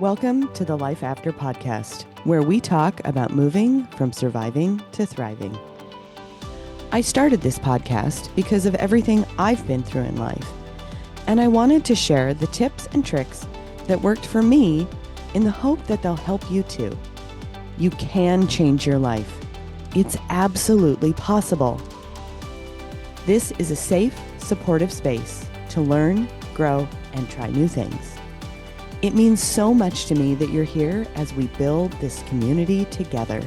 Welcome to the Life After podcast, where we talk about moving from surviving to thriving. I started this podcast because of everything I've been through in life, and I wanted to share the tips and tricks that worked for me in the hope that they'll help you too. You can change your life. It's absolutely possible. This is a safe, supportive space to learn, grow, and try new things. It means so much to me that you're here as we build this community together.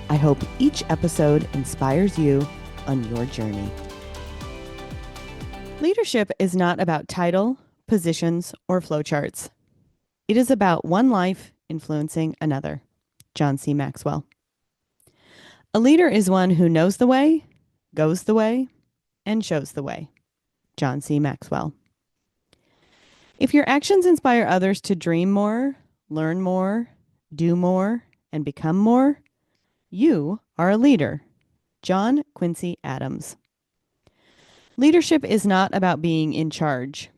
I hope each episode inspires you on your journey. Leadership is not about title, positions, or flowcharts. It is about one life influencing another. John C. Maxwell. A leader is one who knows the way, goes the way, and shows the way. John C. Maxwell. If your actions inspire others to dream more, learn more, do more, and become more, you are a leader. John Quincy Adams. Leadership is not about being in charge.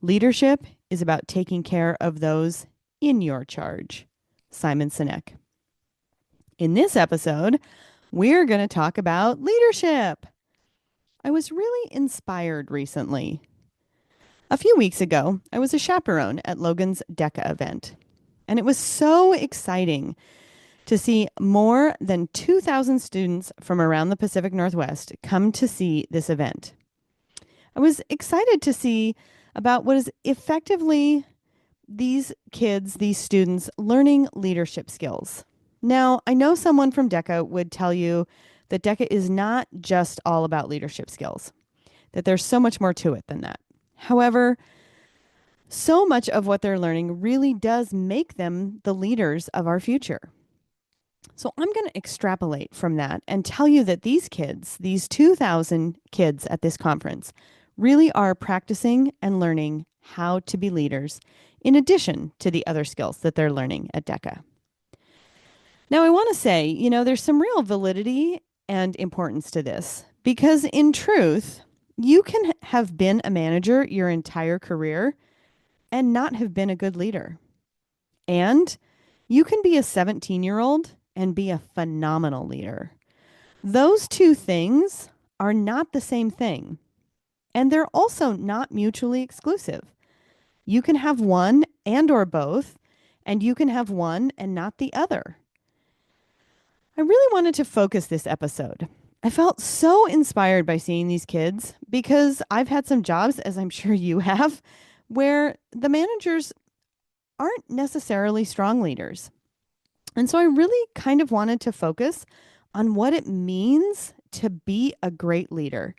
Leadership is about taking care of those in your charge. Simon Sinek. In this episode, we're going to talk about leadership. I was really inspired recently. A few weeks ago, I was a chaperone at Logan's DECA event, and it was so exciting to see more than 2,000 students from around the Pacific Northwest come to see this event. I was excited to see about what is effectively these kids, these students, learning leadership skills. Now, I know someone from DECA would tell you that DECA is not just all about leadership skills, that there's so much more to it than that. However, so much of what they're learning really does make them the leaders of our future. So I'm going to extrapolate from that and tell you that these kids, these 2,000 kids at this conference, really are practicing and learning how to be leaders in addition to the other skills that they're learning at DECA. Now, I want to say, there's some real validity and importance to this because in truth, you can have been a manager your entire career and not have been a good leader. And you can be a 17-year-old and be a phenomenal leader. Those two things are not the same thing. And they're also not mutually exclusive. You can have one and or both, and you can have one and not the other. I really wanted to focus this episode. I felt so inspired by seeing these kids because I've had some jobs, as I'm sure you have, where the managers aren't necessarily strong leaders. And so I really kind of wanted to focus on what it means to be a great leader,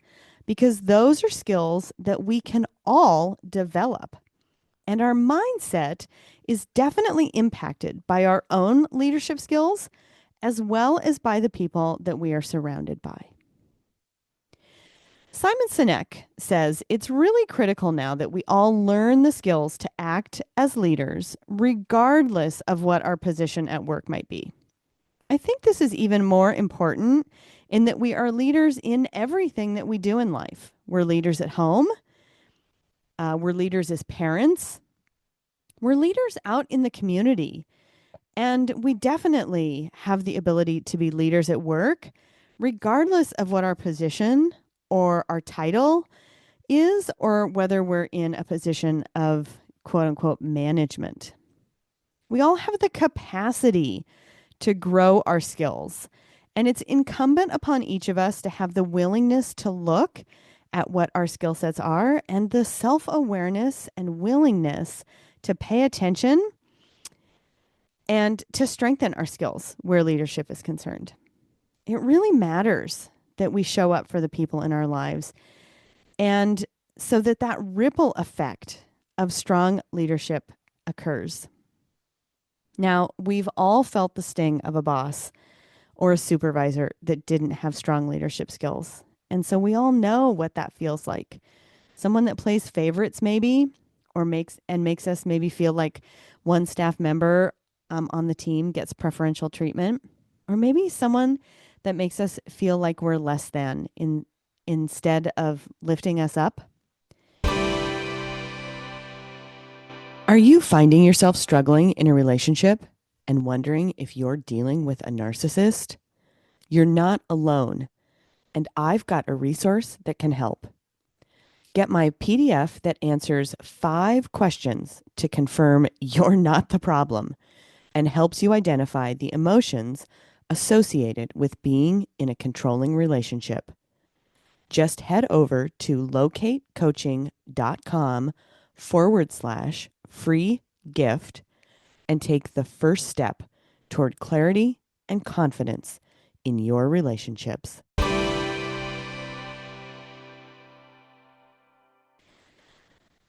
because those are skills that we can all develop. And our mindset is definitely impacted by our own leadership skills as well as by the people that we are surrounded by. Simon Sinek says it's really critical now that we all learn the skills to act as leaders, regardless of what our position at work might be. I think this is even more important in that we are leaders in everything that we do in life. We're leaders at home. We're leaders as parents. We're leaders out in the community. And we definitely have the ability to be leaders at work, regardless of what our position or our title is, or whether we're in a position of quote unquote management. We all have the capacity to grow our skills, and it's incumbent upon each of us to have the willingness to look at what our skill sets are and the self-awareness and willingness to pay attention and to strengthen our skills where leadership is concerned. It really matters that we show up for the people in our lives, and so that ripple effect of strong leadership occurs. Now, we've all felt the sting of a boss or a supervisor that didn't have strong leadership skills. And so we all know what that feels like. Someone that plays favorites maybe, or makes us maybe feel like one staff member on the team gets preferential treatment, or maybe someone that makes us feel like we're less than instead of lifting us up. Are you finding yourself struggling in a relationship and wondering if you're dealing with a narcissist? You're not alone, and I've got a resource that can help. Get my PDF that answers 5 questions to confirm you're not the problem and helps you identify the emotions associated with being in a controlling relationship. Just head over to locatecoaching.com/free gift and take the first step toward clarity and confidence in your relationships.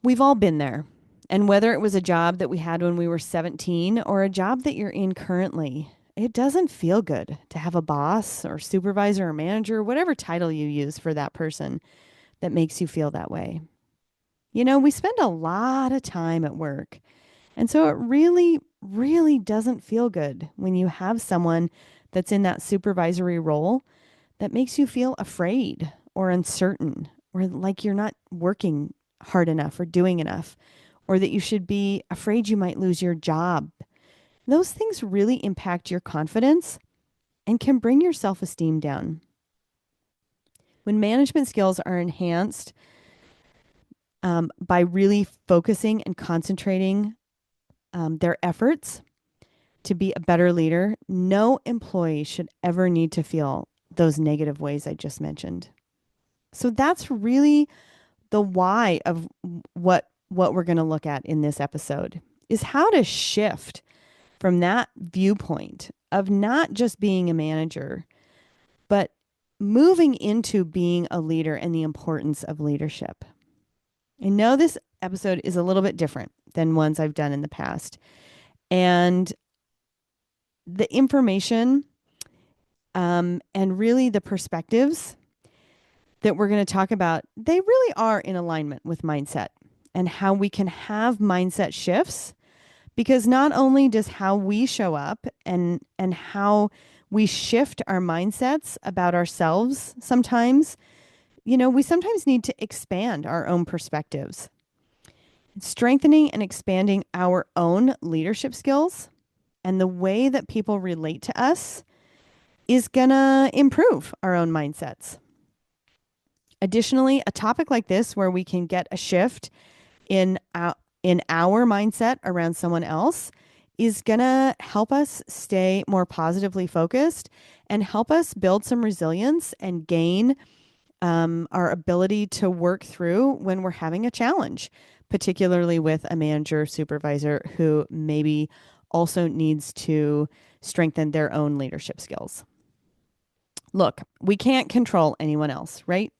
We've all been there. And whether it was a job that we had when we were 17 or a job that you're in currently, it doesn't feel good to have a boss or supervisor or manager, whatever title you use for that person that makes you feel that way. You know, we spend a lot of time at work. And so it really, really doesn't feel good when you have someone that's in that supervisory role that makes you feel afraid or uncertain or like you're not working hard enough or doing enough, or that you should be afraid you might lose your job. Those things really impact your confidence and can bring your self-esteem down. When management skills are enhanced by really focusing and concentrating their efforts to be a better leader, no employee should ever need to feel those negative ways I just mentioned. So that's really the why of what we're going to look at in this episode, is how to shift from that viewpoint of not just being a manager, but moving into being a leader and the importance of leadership. I know this episode is a little bit different than ones I've done in the past. And the information and really the perspectives that we're going to talk about, they really are in alignment with mindset and how we can have mindset shifts, because not only does how we show up and how we shift our mindsets about ourselves sometimes, you know, we sometimes need to expand our own perspectives. Strengthening and expanding our own leadership skills and the way that people relate to us is going to improve our own mindsets. Additionally, a topic like this where we can get a shift in our mindset around someone else is going to help us stay more positively focused and help us build some resilience and gain our ability to work through when we're having a challenge, particularly with a manager, supervisor who maybe also needs to strengthen their own leadership skills. Look, we can't control anyone else, right?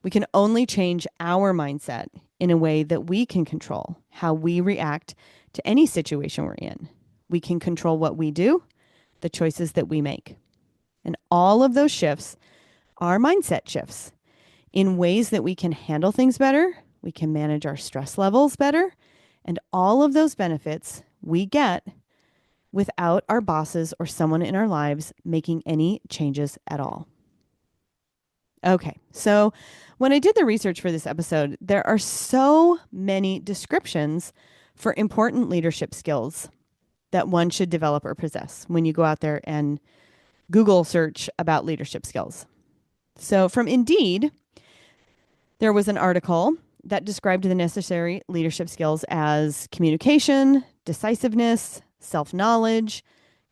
We can only change our mindset in a way that we can control how we react to any situation we're in. We can control what we do, the choices that we make. And all of those shifts are mindset shifts in ways that we can handle things better, we can manage our stress levels better, and all of those benefits we get without our bosses or someone in our lives making any changes at all. Okay, so when I did the research for this episode, there are so many descriptions for important leadership skills that one should develop or possess when you go out there and Google search about leadership skills. So from Indeed, there was an article that described the necessary leadership skills as communication, decisiveness, self-knowledge,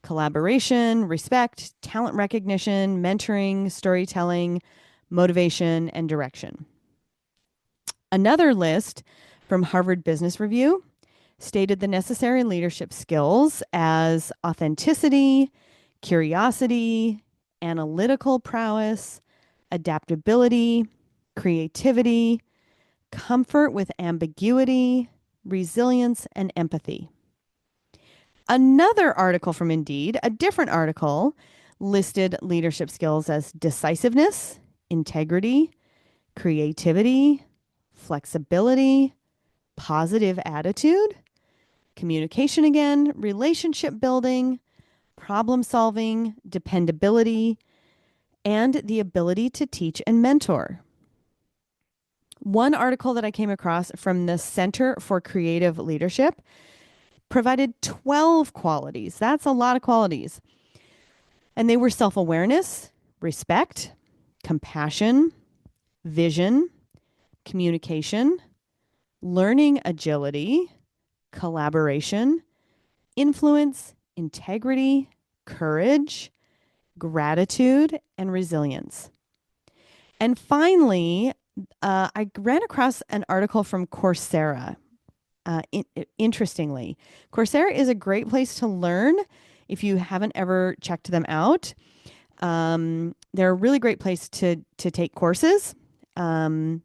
collaboration, respect, talent recognition, mentoring, storytelling, motivation, and direction. Another list from Harvard Business Review stated the necessary leadership skills as authenticity, curiosity, analytical prowess, adaptability, creativity, comfort with ambiguity, resilience, and empathy. Another article from Indeed, a different article, listed leadership skills as decisiveness, integrity, creativity, flexibility, positive attitude, communication again, relationship building, problem solving, dependability, and the ability to teach and mentor. One article that I came across from the Center for Creative Leadership provided 12 qualities. That's a lot of qualities. And they were self awareness, respect, compassion, vision, communication, learning agility, collaboration, influence, integrity, courage, gratitude, and resilience. And finally, I ran across an article from Coursera. Interestingly, Coursera is a great place to learn if you haven't ever checked them out. They're a really great place to take courses. And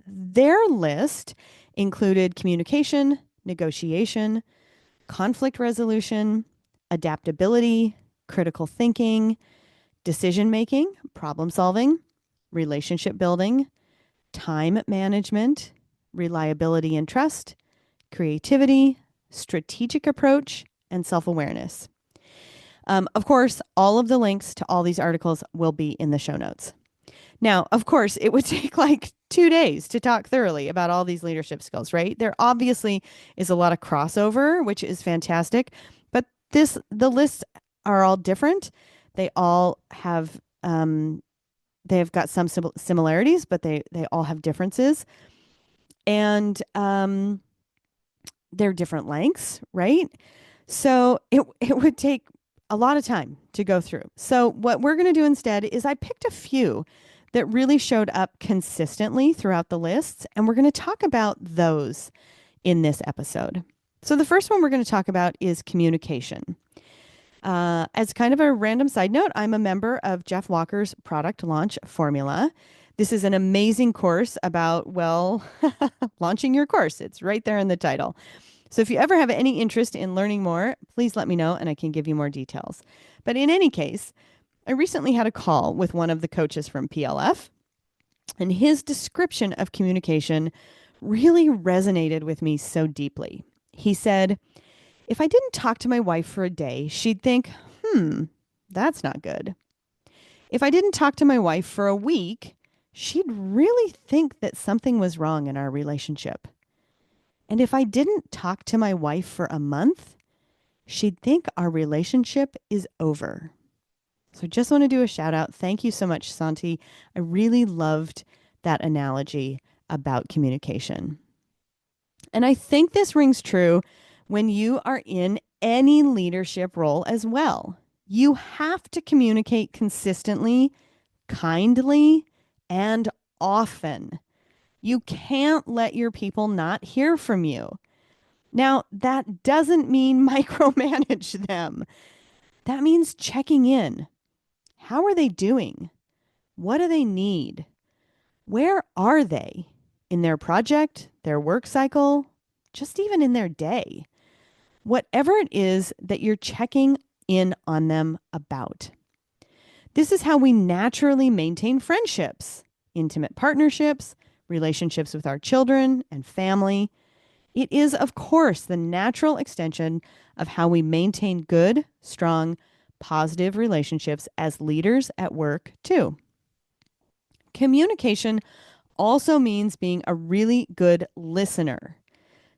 their list included communication, negotiation, conflict resolution, adaptability, critical thinking, decision making, problem solving, relationship building, time management, reliability and trust, creativity, strategic approach, and self awareness. Of course, all of the links to all these articles will be in the show notes. Now, of course, it would take like 2 days to talk thoroughly about all these leadership skills, right? There obviously is a lot of crossover, which is fantastic, but the lists are all different. They all have they've got some similarities, but they all have differences, and they're different lengths, right? So it would take a lot of time to go through. So what we're going to do instead is I picked a few that really showed up consistently throughout the lists, and we're going to talk about those in this episode. So the first one we're going to talk about is communication. As kind of a random side note, I'm a member of Jeff Walker's Product Launch Formula. This is an amazing course about, well, launching your course. It's right there in the title. So if you ever have any interest in learning more, please let me know and I can give you more details. But in any case, I recently had a call with one of the coaches from PLF, and his description of communication really resonated with me so deeply. He said, if I didn't talk to my wife for a day, she'd think, that's not good. If I didn't talk to my wife for a week, she'd really think that something was wrong in our relationship. And if I didn't talk to my wife for a month, she'd think our relationship is over. So I just want to do a shout out. Thank you so much, Santi. I really loved that analogy about communication. And I think this rings true when you are in any leadership role as well. You have to communicate consistently, kindly, and often. You can't let your people not hear from you. Now, that doesn't mean micromanage them. That means checking in. How are they doing? What do they need? Where are they in their project, their work cycle, just even in their day? Whatever it is that you're checking in on them about. This is how we naturally maintain friendships, intimate partnerships, relationships with our children and family. It is, of course, the natural extension of how we maintain good, strong, positive relationships as leaders at work, too. Communication also means being a really good listener.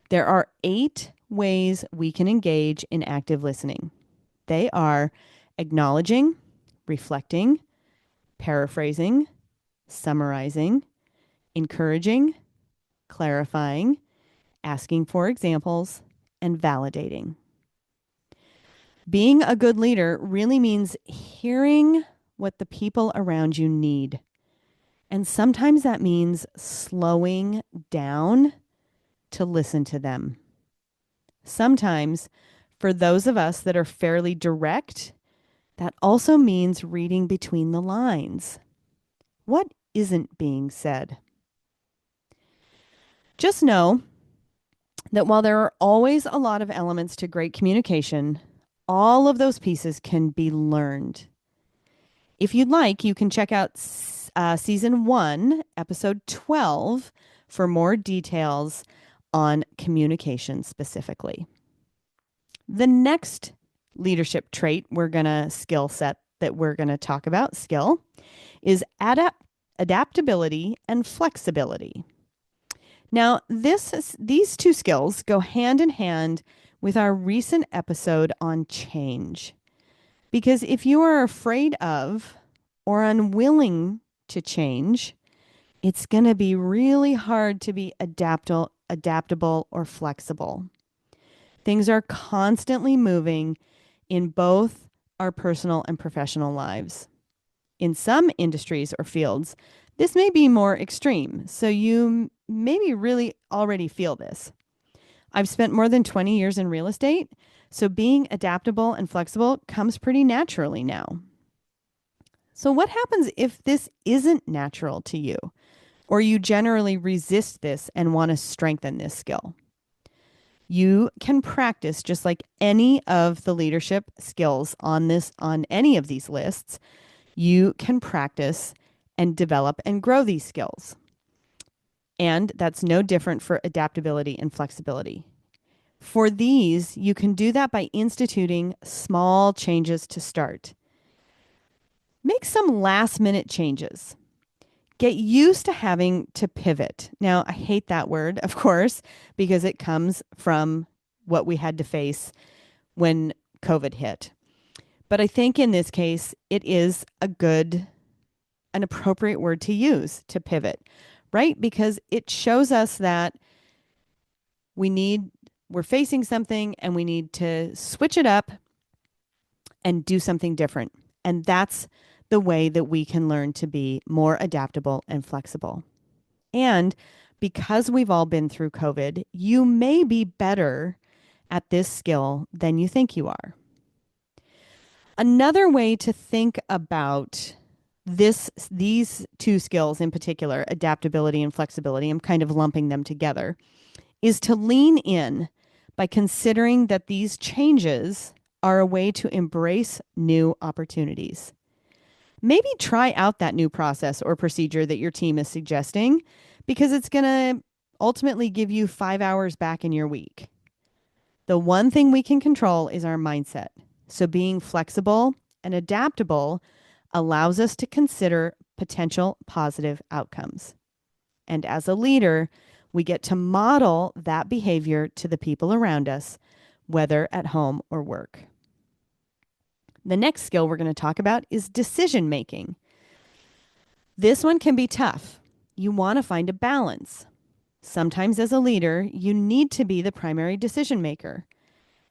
There are 8 ways we can engage in active listening. They are acknowledging, reflecting, paraphrasing, summarizing, encouraging, clarifying, asking for examples, and validating. Being a good leader really means hearing what the people around you need. And sometimes that means slowing down to listen to them. Sometimes, for those of us that are fairly direct, that also means reading between the lines. What isn't being said? Just know that while there are always a lot of elements to great communication, all of those pieces can be learned. If you'd like, you can check out season 1, episode 12, for more details on communication specifically. The next leadership trait skill set that we're going to talk about, is adaptability and flexibility. Now, these two skills go hand in hand with our recent episode on change. Because if you are afraid of or unwilling to change, it's going to be really hard to be adaptable or flexible. Things are constantly moving in both our personal and professional lives. In some industries or fields, this may be more extreme, so you maybe really already feel this. I've spent more than 20 years in real estate, so being adaptable and flexible comes pretty naturally now. So what happens if this isn't natural to you, or you generally resist this and want to strengthen this skill? You can practice just like any of the leadership skills on any of these lists. You can practice and develop and grow these skills. And that's no different for adaptability and flexibility. For these, you can do that by instituting small changes to start. Make some last minute changes. Get used to having to pivot. Now, I hate that word, of course, because it comes from what we had to face when COVID hit. But I think in this case, it is an appropriate word to use, to pivot, right? Because it shows us that we're facing something and we need to switch it up and do something different. And that's the way that we can learn to be more adaptable and flexible. And because we've all been through COVID, you may be better at this skill than you think you are. Another way to think about these two skills in particular, adaptability and flexibility, I'm kind of lumping them together, is to lean in by considering that these changes are a way to embrace new opportunities. Maybe try out that new process or procedure that your team is suggesting, because it's going to ultimately give you 5 hours back in your week. The one thing we can control is our mindset. So being flexible and adaptable allows us to consider potential positive outcomes. And as a leader, we get to model that behavior to the people around us, whether at home or work. The next skill we're going to talk about is decision making. This one can be tough. You want to find a balance. Sometimes as a leader, you need to be the primary decision maker.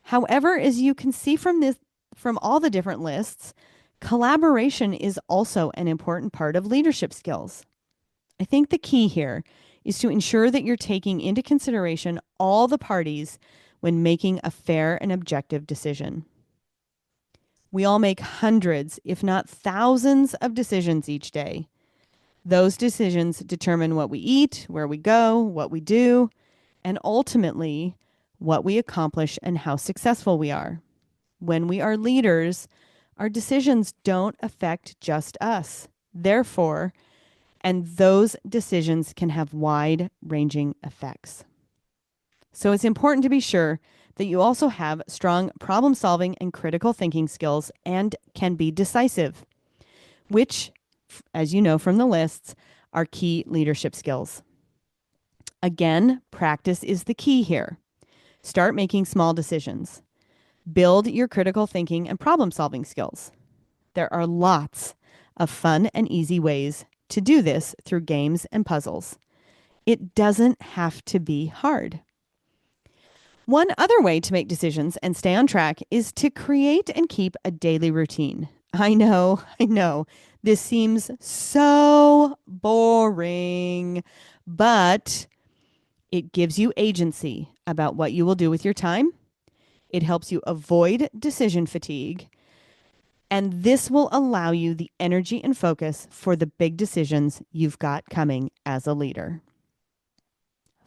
However, as you can see from all the different lists, collaboration is also an important part of leadership skills. I think the key here is to ensure that you're taking into consideration all the parties when making a fair and objective decision. We all make hundreds, if not thousands, of decisions each day. Those decisions determine what we eat, where we go, what we do, and ultimately what we accomplish and how successful we are. When we are leaders, our decisions don't affect just us. Therefore, and those decisions can have wide-ranging effects. So it's important to be sure that you also have strong problem-solving and critical thinking skills and can be decisive, which, as you know from the lists, are key leadership skills. Again, practice is the key here. Start making small decisions. Build your critical thinking and problem-solving skills. There are lots of fun and easy ways to do this through games and puzzles. It doesn't have to be hard. One other way to make decisions and stay on track is to create and keep a daily routine. I know, this seems so boring, but it gives you agency about what you will do with your time. It helps you avoid decision fatigue, and this will allow you the energy and focus for the big decisions you've got coming as a leader.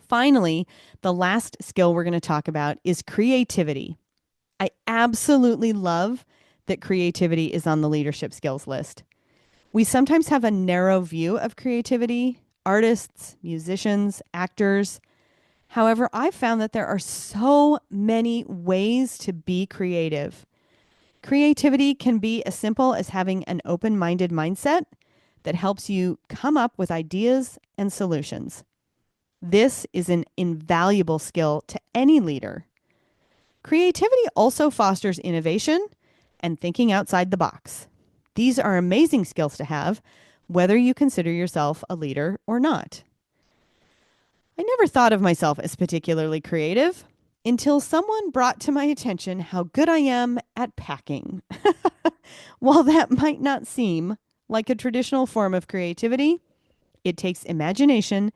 Finally, the last skill we're going to talk about is creativity. I absolutely love that creativity is on the leadership skills list. We sometimes have a narrow view of creativity, artists, musicians, actors. However, I've found that there are so many ways to be creative. Creativity can be as simple as having an open-minded mindset, that helps you come up with ideas and solutions. This is an invaluable skill to any leader. Creativity also fosters innovation and thinking outside the box. These are amazing skills to have, whether you consider yourself a leader or not. I never thought of myself as particularly creative until someone brought to my attention how good I am at packing. While that might not seem like a traditional form of creativity, it takes imagination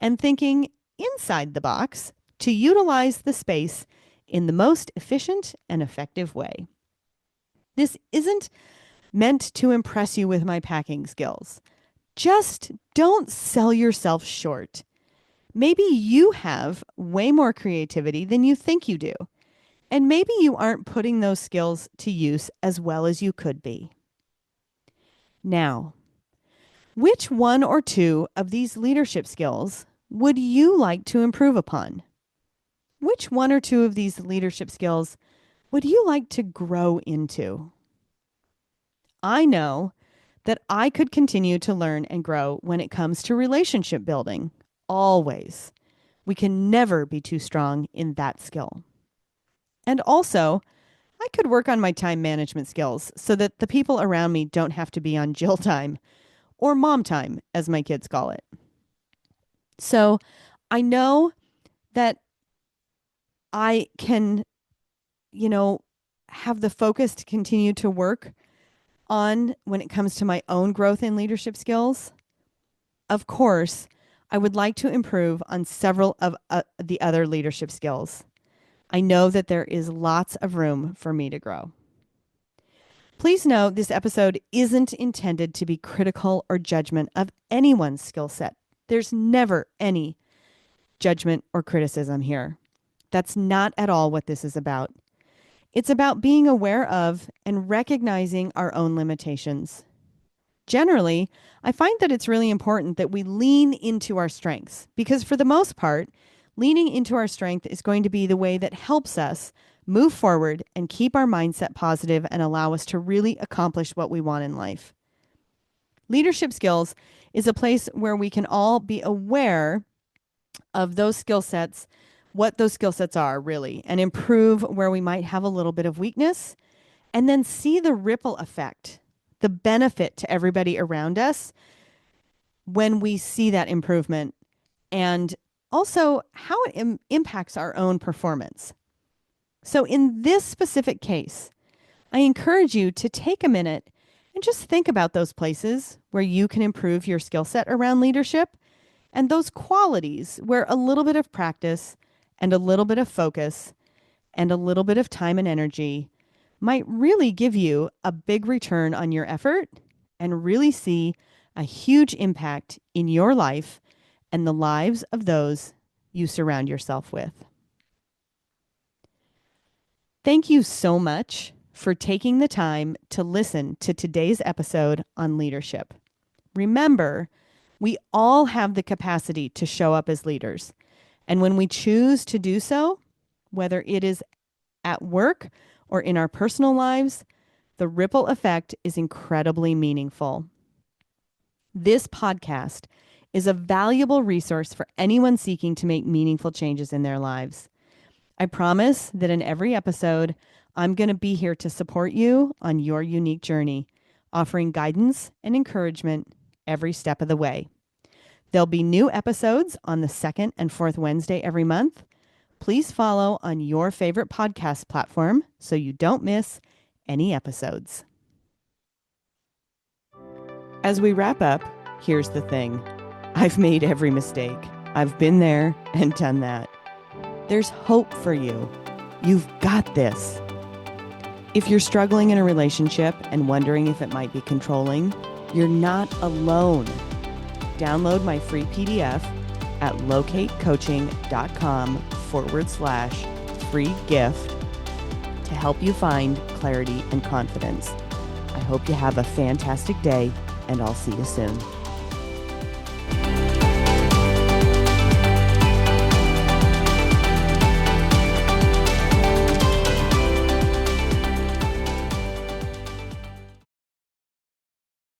and thinking inside the box to utilize the space in the most efficient and effective way. This isn't meant to impress you with my packing skills. Just don't sell yourself short. Maybe you have way more creativity than you think you do, and maybe you aren't putting those skills to use as well as you could be. Now, which one or two of these leadership skills would you like to improve upon? Which one or two of these leadership skills would you like to grow into? I know that I could continue to learn and grow when it comes to relationship building. Always. We can never be too strong in that skill. And also, I could work on my time management skills so that the people around me don't have to be on Jill time, or mom time, as my kids call it. So I know that I can, have the focus to continue to work on when it comes to my own growth in leadership skills. Of course, I would like to improve on several of the other leadership skills. I know that there is lots of room for me to grow. Please know this episode isn't intended to be critical or judgment of anyone's skill set. There's never any judgment or criticism here. That's not at all what this is about. It's about being aware of and recognizing our own limitations. Generally, I find that it's really important that we lean into our strengths because for the most part, leaning into our strength is going to be the way that helps us move forward and keep our mindset positive and allow us to really accomplish what we want in life. Leadership skills is a place where we can all be aware of those skill sets, what those skill sets are really, and improve where we might have a little bit of weakness, and then see the ripple effect, the benefit to everybody around us when we see that improvement, and also how it impacts our own performance. So in this specific case, I encourage you to take a minute and just think about those places where you can improve your skill set around leadership and those qualities where a little bit of practice and a little bit of focus and a little bit of time and energy might really give you a big return on your effort and really see a huge impact in your life and the lives of those you surround yourself with. Thank you so much for taking the time to listen to today's episode on leadership. Remember, we all have the capacity to show up as leaders. And when we choose to do so, whether it is at work or in our personal lives, the ripple effect is incredibly meaningful. This podcast is a valuable resource for anyone seeking to make meaningful changes in their lives. I promise that in every episode, I'm going to be here to support you on your unique journey, offering guidance and encouragement every step of the way. There'll be new episodes on the second and fourth Wednesday every month. Please follow on your favorite podcast platform so you don't miss any episodes. As we wrap up, here's the thing. I've made every mistake. I've been there and done that. There's hope for you. You've got this. If you're struggling in a relationship and wondering if it might be controlling, you're not alone. Download my free PDF at locatecoaching.com/free gift to help you find clarity and confidence. I hope you have a fantastic day, and I'll see you soon.